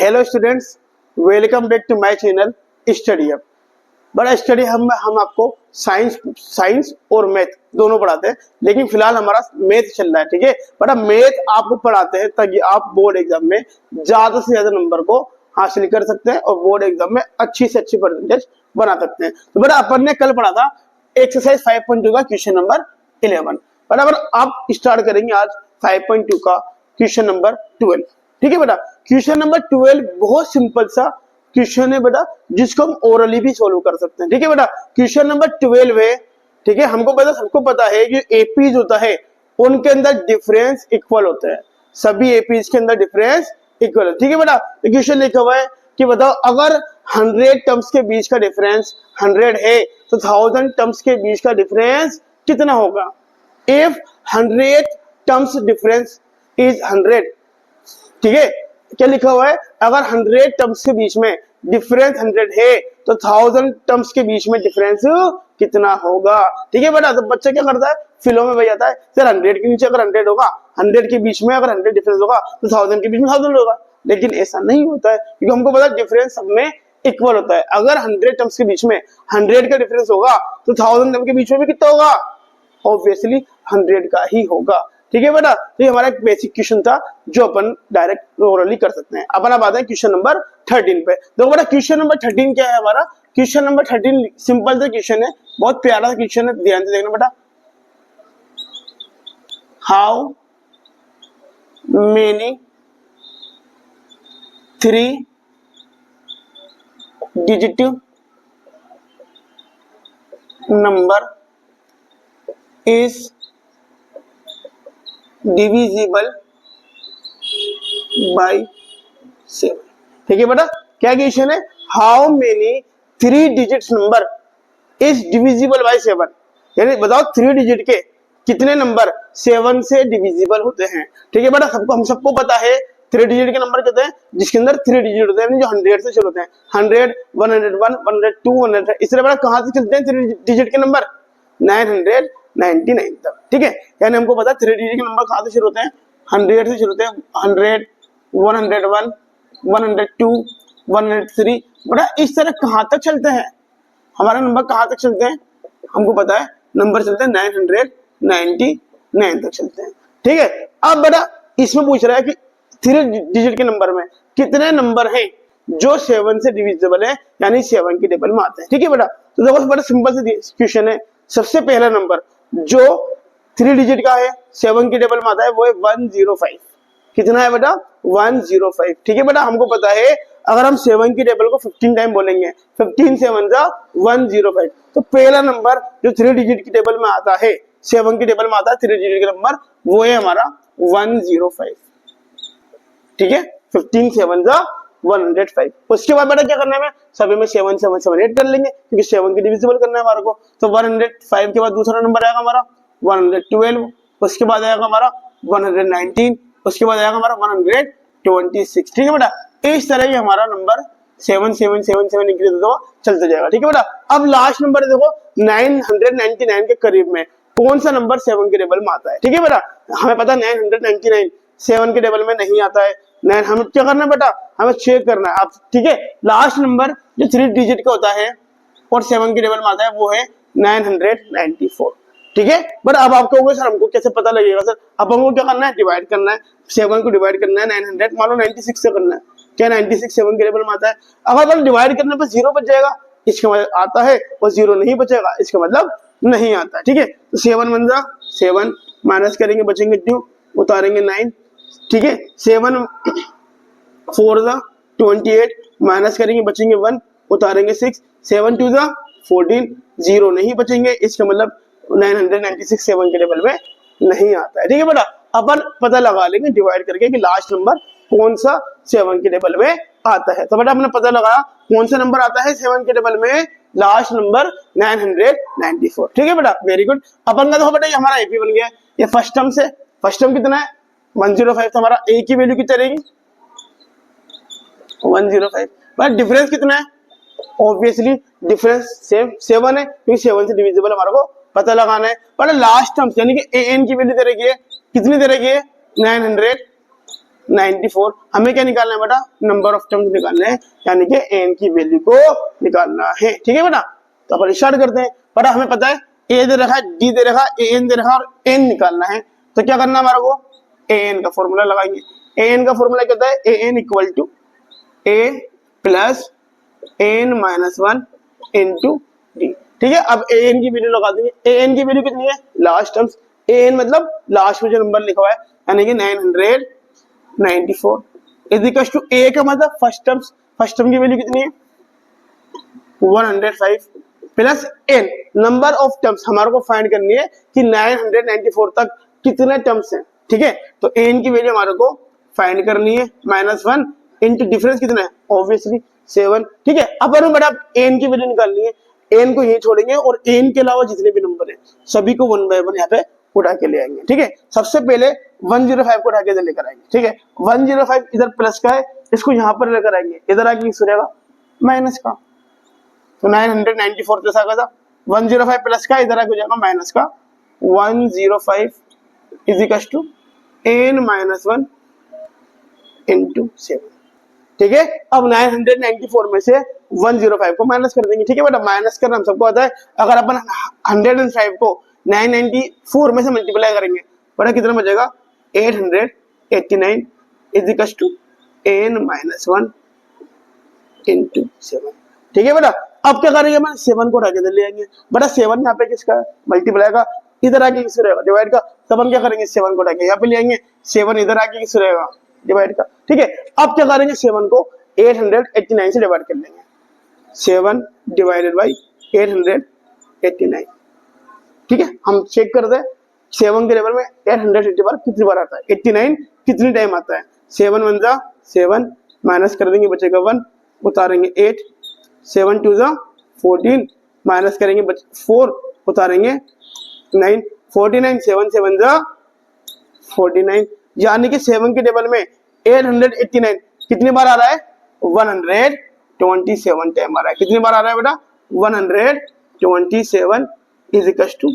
Hello students, welcome back to my channel study up. बड़ा study हम आपको science और मैथ दोनों पढ़ाते हैं, लेकिन फिलहाल हमारा मैथ चल रहा है। ठीक है, बड़ा मैथ आपको पढ़ाते हैं ताकि आप बोर्ड एग्जाम में ज्यादा से ज्यादा नंबर को हासिल कर सकते हैं और बोर्ड एग्जाम में अच्छी से अच्छी परसेंटेज बना सकते हैं। तो बड़ा अपन ने कल पढ़ा था एक्सरसाइज 5.2 का क्वेश्चन नंबर 11। बराबर आप स्टार्ट करेंगे आज 5.2 का क्वेश्चन नंबर 12। ठीक है बेटा, क्वेश्चन नंबर 12 बहुत सिंपल सा क्वेश्चन है बेटा, जिसको हम ओरली भी सोल्व कर सकते हैं। ठीक है बेटा, क्वेश्चन नंबर 12 है। ठीक है, हमको पता, सबको पता है कि एपीज होता है उनके अंदर डिफरेंस इक्वल होता है, सभी एपीज के अंदर डिफरेंस इक्वल है। ठीक है बेटा, तो क्वेश्चन लिखा हुआ है कि बताओ अगर 100 टर्म्स के बीच का डिफरेंस 100 है तो 1000 टर्म्स के बीच का डिफरेंस कितना होगा। इफ 100 टर्म्स डिफरेंस इज 100, ठीक है, क्या लिखा हुआ है, अगर 100 टर्म्स के बीच में डिफरेंस 100 है तो 1000 टर्म्स के बीच में डिफरेंस कितना होगा। ठीक है बेटा, तो बच्चा क्या करता है, फिलो में बह जाता है, सर 100 के नीचे अगर 100 होगा, 100 के बीच में अगर 100 डिफरेंस होगा तो 1000 के बीच में 1000 होगा। लेकिन ऐसा नहीं होता है, क्योंकि हमको पता है डिफरेंस सब में इक्वल होता है। अगर 100 टर्म्स के बीच में 100 का डिफरेंस होगा तो 1000 टर्म के बीच में भी कितना होगा, ऑब्वियसली 100 का ही होगा। ठीक है बेटा, तो ये हमारा एक बेसिक क्वेश्चन था जो अपन डायरेक्ट ओरली कर सकते हैं। अपन अब आते हैं क्वेश्चन नंबर 13 पे। देखो बेटा, क्वेश्चन नंबर 13 क्या है हमारा, क्वेश्चन नंबर 13 सिंपल सा क्वेश्चन है, बहुत प्यारा सा क्वेश्चन है, ध्यान से देखना बेटा। How many 3 digit number is divisible by 7। ठीक है बेटा, क्या क्वेश्चन है, how many 3 digit number is divisible by 7, यानी बताओ 3 डिजिट के कितने नंबर 7 से डिविजिबल होते हैं। ठीक है बेटा, हम सबको पता है 3 डिजिट के नंबर कितने हैं, जिसके अंदर 3 डिजिट होते हैं, जो 100 से शुरू होते हैं, 100, 101, 102, 100। इसलिए बेटा कहां से चलते हैं 3 डिजिट के नंबर, 999 तक। ठीक है, यानी हमको पता है 3 डिजिट के नंबर कहां से शुरू होते हैं, 100 से शुरू होते हैं, 100, 101, 102, 103। बड़ा इस तरह कहां तक चलते हैं, हमारा नंबर कहां तक चलते हैं, हमको पता है नंबर चलते हैं 999 तक चलते हैं। ठीक है, अब बड़ा इसमें पूछ रहा है कि 3 डिजिट के नंबर में कितने नंबर हैं जो 7 से डिविजिबल है, यानी 7 की टेबल में आते हैं। ठीक है बेटा, तो देखो बड़ा सिंपल सा क्वेश्चन है। सबसे पहला नंबर जो 3 डिजिट का है 7 की टेबल में आता है वो है 105। कितना है बेटा, 105। ठीक है बेटा, हमको पता है अगर हम 7 की टेबल को 15 टाइम बोलेंगे, 15 7 जा 105, तो पहला नंबर जो 3 डिजिट की टेबल में आता है, 7 की टेबल में आता है 3 डिजिट का नंबर, वो है हमारा 105। ठीक है, 15 7 जा 105। उसके बाद बेटा क्या करना है, सभी में 7 7 7 8 कर लेंगे, क्योंकि 7 की डिविजिबल करना है हमारे को। तो 105 के बाद दूसरा नंबर आएगा हमारा 112, उसके बाद आएगा हमारा 119, उसके बाद आएगा हमारा 126। ठीक है बेटा, इस तरह ही हमारा नंबर 7 7 7 7 इंक्रीज होता चलते जाएगा। ठीक है बेटा, अब लास्ट नंबर देखो 999 के करीब में कौन सा नंबर 7 के टेबल में आता है। ठीक है बेटा, हमें पता 999 7 के टेबल में नहीं आता है। हमें क्या करना है बेटा, हमें चेक करना है। अब ठीक है, लास्ट नंबर जो 3 डिजिट का होता है और 7 के टेबल में आता है वो है 994। ठीक है, बट अब आपको होगा सर हमको कैसे पता लगेगा, सर अब हमको क्या करना है, डिवाइड करना है, 7 को डिवाइड करना है 900, मान लो 96 से करना है, क्या 96 7 के टेबल में आता है। अगर डिवाइड करने पर 0 बच जाएगा, इसका मतलब आता है, और 0 नहीं बचेगा, इसका मतलब नहीं आता। ठीक है, तो 7 बन जा 7, माइनस करेंगे बचेंगे 2, उतारेंगे 9। ठीक है, 7 4 जा 28, माइनस करेंगे बचेंगे 1, उतारेंगे 6, 7 2 जा 14, 0 नहीं बचेंगे, इसका मतलब 996 7 के टेबल में नहीं आता है। ठीक है बेटा, अपन पता लगा लेंगे डिवाइड करके कि लास्ट नंबर कौन सा 7 के टेबल में आता है। तो बेटा हमने पता लगाया कौन सा नंबर आता है 7 के टेबल में, लास्ट नंबर 994। ठीक है बेटा, वेरी गुड। अपन का देखो बेटा ये हमारा एपी बन गया। ये फर्स्ट टर्म से, फर्स्ट टर्म कितना है 105, तो हमारा ए की वैल्यू कितनी रहेगी 105। बट डिफरेंस कितना है, ऑब्वियसली डिफरेंस सेम 7 है, क्योंकि 7 से डिविजिबल हमारे को पता लगाना है। पर लास्ट टर्म यानी कि एन की वैल्यू दे रखी है, कितनी दे रखी है 900 94। हमें क्या निकालना है बेटा, नंबर ऑफ टर्म्स निकालना है, यानी कि एन की वैल्यू को निकालना है। ठीक है बेटा, तो अपन स्टार्ट करते हैं। बेटा हमें पता है ए दे रखा है, डी दे रखा है, एन दे रखा है और एन निकालना है। तो क्या करना है हमारे को, ए एन का फॉर्मूला लगाएंगे। ए एन का फॉर्मूला क्या होता है, A N equal to A plus N minus one into D. ठीक है, अब ए एन की वैल्यू लगा देंगे। ए एन की वैल्यू कितनी है, लास्ट टर्म्स, ए एन मतलब लास्ट में जो नंबर लिखा हुआ है, यानी कि 994 इज इक्वल टू ए का मतलब फर्स्ट टर्म्स, फर्स्ट टर्म की वैल्यू कितनी है 105 plus N, number of terms हमारे को फाइंड करनी है कि 994 तक कितने टर्म्स हैं। ठीक है, तो एन की वैल्यू हमारे को फाइंड करनी है -1 इंटू डिफरेंस कितना है, ऑब्वियसली 7। ठीक है, अब बड़ा एन की वैल्यू निकालनी है। एन को यही छोड़ेंगे और एन के अलावा जितने भी नंबर हैं सभी को 1 बाय 1 यहाँ पे उठा के ले आएंगे। ठीक है, सबसे पहले 105 को उठा के इधर लेकर आएंगे। ठीक है, 105 इधर प्लस का है, इसको यहाँ पर लेकर आएंगे, इधर आके किस हो जाएगा माइनस का। तो 994 प्लस आ गया था, 105 प्लस का इधर आके हो जाएगा माइनस का। 105 is equal to n minus 1 into 7। ठीक है, अब 994 में से 105 को माइनस कर देंगे। ठीक है बेटा, माइनस करना हम सबको आता है। अगर अपन 105 को 994 में से मल्टीप्लाई करेंगे बेटा कितना बचेगा, 889 is equal to n minus 1 into 7। ठीक है बेटा, अब क्या करेंगे, अपन 7 को उठा के इधर ले आएंगे। बेटा 7 यहाँ पे किसका है, मल्टीप्लाई का, इधर आके किस रहेगा डिवाइड का। तो अपन क्या करेंगे, 7 को उठा के यहाँ पे ले आएंगे, 7 इधर आके किस रहेगा डिवाइड का। ठीक है, अब क्या करेंगे, 7 को 889 से डिवाइड कर लेंगे। 7 डिवाइडेड बाई 889। ठीक है, हम चेक करते हैं 7 के लेवल में 880 बार कितनी बार आता है, 89 कितनी टाइम आता है। 7 1 जा 7 माइनस कर देंगे, बचेगा 1, उतारेंगे 8, 7 2 जा 14 माइनस करेंगे 4, उतारेंगे 9, 49 7 7 जा 49, यानी कि 7 के टेबल में 889 कितनी बार आ रहा है, 127 टाइम आ रहा है। कितनी बार आ रहा है बेटा, 127 is equal to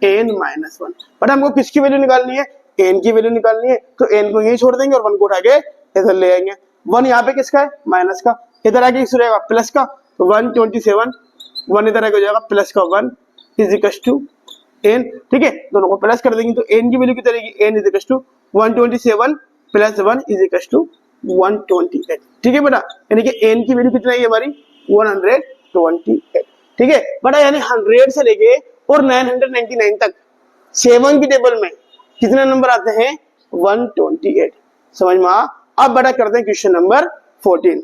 n minus 1। But हमको किसकी वैल्यू निकालनी है, n की वैल्यू निकालनी है। तो n को यही छोड़ देंगे और 1 को उठा के इधर ले आएंगे। 1 यहाँ पे किसका है, माइनस का, इधर आके किस रहेगा प्लस का। तो 127, 1 इधर आके हो जाएगा प्लस का 1 इज इक्वल टू n। ठीक है, दोनों को प्लस कर देंगे तो n की वैल्यू कितनी रहेगी, n is equal to 127 plus 1 is equal to 128। ठीक है बेटा, यानी कि n की वैल्यू कितना है हमारी 128। ठीक है बेटा, यानी 100 से लेके और 999 तक 7 की टेबल में कितने नंबर आते हैं, 128। समझ में आ। अब बेटा करते हैं क्वेश्चन नंबर 14।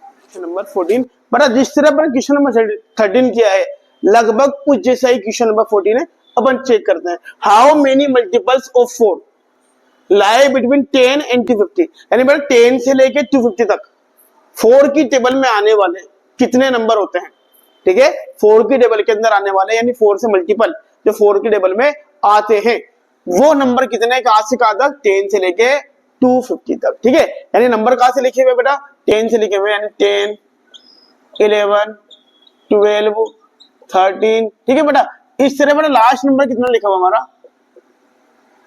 क्वेश्चन नंबर 14 बेटा जिस तरह पर क्वेश्चन नंबर 13 किया है लगभग कुछ जैसा ही क्वेश्चन नंबर 14 है। अपन चेक करते हैं, how many multiples of 4 lie between 10 and 250, यानी बेटा 10 से लेके 250 तक 4 की टेबल में आने वाले कितने नंबर होते हैं। ठीक है, 4 की टेबल के अंदर आने वाले यानी 4 से मल्टीपल जो 4 की टेबल में आते हैं वो नंबर कितने, कहां से कहां तक, 10 से लेके 250 तक। ठीक है, यानी नंबर कहां से लिखे हुए बेटा, 10 से लिखे हुए, यानी 10 11 12 13। ठीक है बेटा, इस तरह बेटा लास्ट नंबर कितना लिखा हुआ हमारा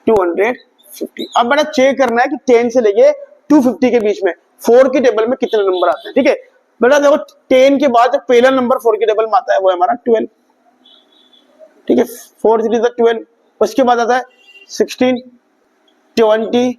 250। अब बेटा चेक करना है कि 10 से लेके 250 के बीच में 4 की टेबल में कितने नंबर आते हैं। ठीक है बेटा, देखो 10 के बाद जो पहला नंबर 4 की टेबल में आता है वो है हमारा 12। ठीक है, 4 3 12, उसके बाद आता है 16 20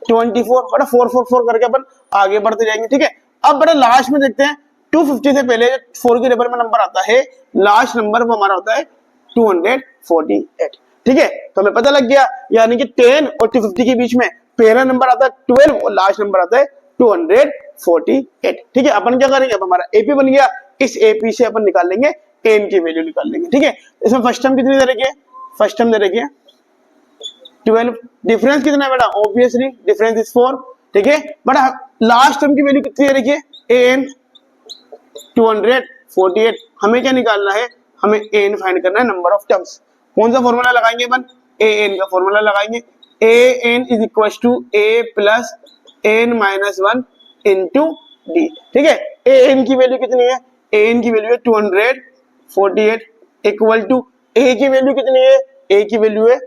24। बेटा 4 4 4 करके अपन आगे बढ़ते जाएंगे। ठीक है, अब बेटा लास्ट में देखते हैं 250 से पहले 4 की टेबल में नंबर आता है, लास्ट नंबर वो हमारा होता है 248। ठीक है, तो हमें पता लग गया, यानी कि 10 और 250 के बीच में पहला नंबर आता है 12 और लास्ट नंबर आता है 248। ठीक है, अपन क्या करेंगे, अब हमारा एपी बन गया, इस एपी से अपन निकाल लेंगे एन की वैल्यू निकाल लेंगे। ठीक है, इसमें फर्स्ट टर्म कितनी दे रखी है, फर्स्ट टर्म दे रखी है 12, डिफरेंस कितना है बेटा, ऑब्वियसली डिफरेंस इज 4। ठीक है बेटा, लास्ट टर्म की वैल्यू कितनी दे रखी है, एन 248। हमें क्या निकालना है, हमें एन फाइंड करना है, नंबर ऑफ टर्म्स। कौन सा फॉर्मूला लगाएंगे अपन, ए एन का फॉर्मूला लगाएंगे। A N is equal to A plus N minus 1 into D. ठीक है, ए एन की वैल्यू कितनी है, ए एन की वैल्यू है 248 इक्वल टू ए की वैल्यू कितनी है, ए की वैल्यू है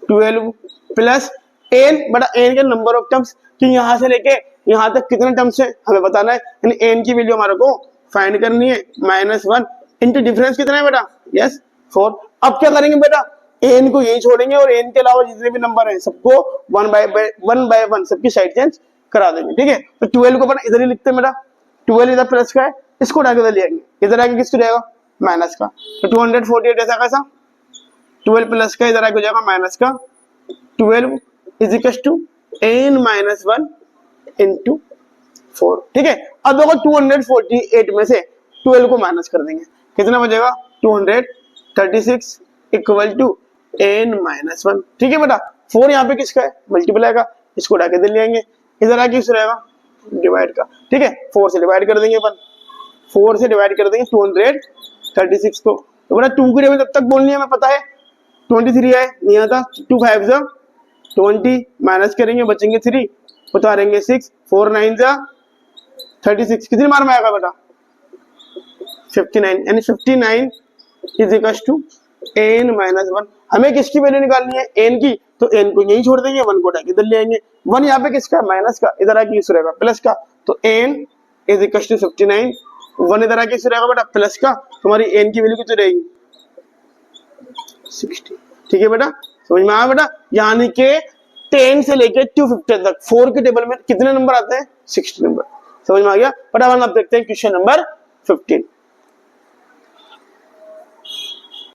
12 प्लस एन बड़ा एन के नंबर ऑफ टर्म्स कि यहाँ से लेके यहाँ तक कितने टर्म्स है हमें बताना है, यानी एन की वैल्यू हमारे को फाइंड करनी है। -1 इंटू डिफरेंस कितना है बेटा, यस 4। अब क्या करेंगे बेटा, एन को यही छोड़ेंगे और एन के अलावा जितने भी नंबर हैं सबको 1 बाय 1 सबकी साइड चेंज करा देंगे, ठीक है। तो 12 को अपन इधर ही लिखते हैं बेटा, 12 इधर प्लस का है, इसको उठा के इधर ले आएंगे, इधर आके किसको जाएगा माइनस का, तो 248 ऐसा कैसा, 12 प्लस का इधर आके हो जाएगा माइनस का, 12 is equal to n minus 1 into 4, ठीक है। अब देखो 248 में से 12 को माइनस कर देंगे, कितना बचेगा 236 इक्वल टू n माइनस 1, ठीक है बेटा। 4 यहाँ पे किसका है, मल्टीप्लाई का, इसको उठा के इधर ले आएंगे, इधर आके किस रहेगा डिवाइड का, ठीक है। 4 से डिवाइड कर देंगे अपन, 4 से डिवाइड कर देंगे 236 को, तो बेटा 2 की टेबल तब तक बोलनी है हमें पता है, 23 है नहीं आता, 2 5 जा 20 माइनस करेंगे बचेंगे 3, उतारेंगे 6, 4 9 जा 36, कितनी बार में आएगा बेटा 59, यानी 59 is equal to n minus 1। हमें किसकी वैल्यू निकालनी है, n की, तो n को यही छोड़ देंगे, 1 को उठा के इधर ले आएंगे, 1 यहाँ पे किसका माइनस का, इधर आके किस रहेगा प्लस का, तो n इज इक्वल टू 59, 1 इधर आके किस रहेगा बेटा प्लस का, तुम्हारी n की वैल्यू कितनी रहेगी 60, ठीक है बेटा। समझ में आया बेटा, यानी कि 10 से लेके 250 तक 4 के टेबल में कितने नंबर आते हैं 60 नंबर, समझ में आ गया। फटाफट आप देखते हैं क्वेश्चन नंबर 15।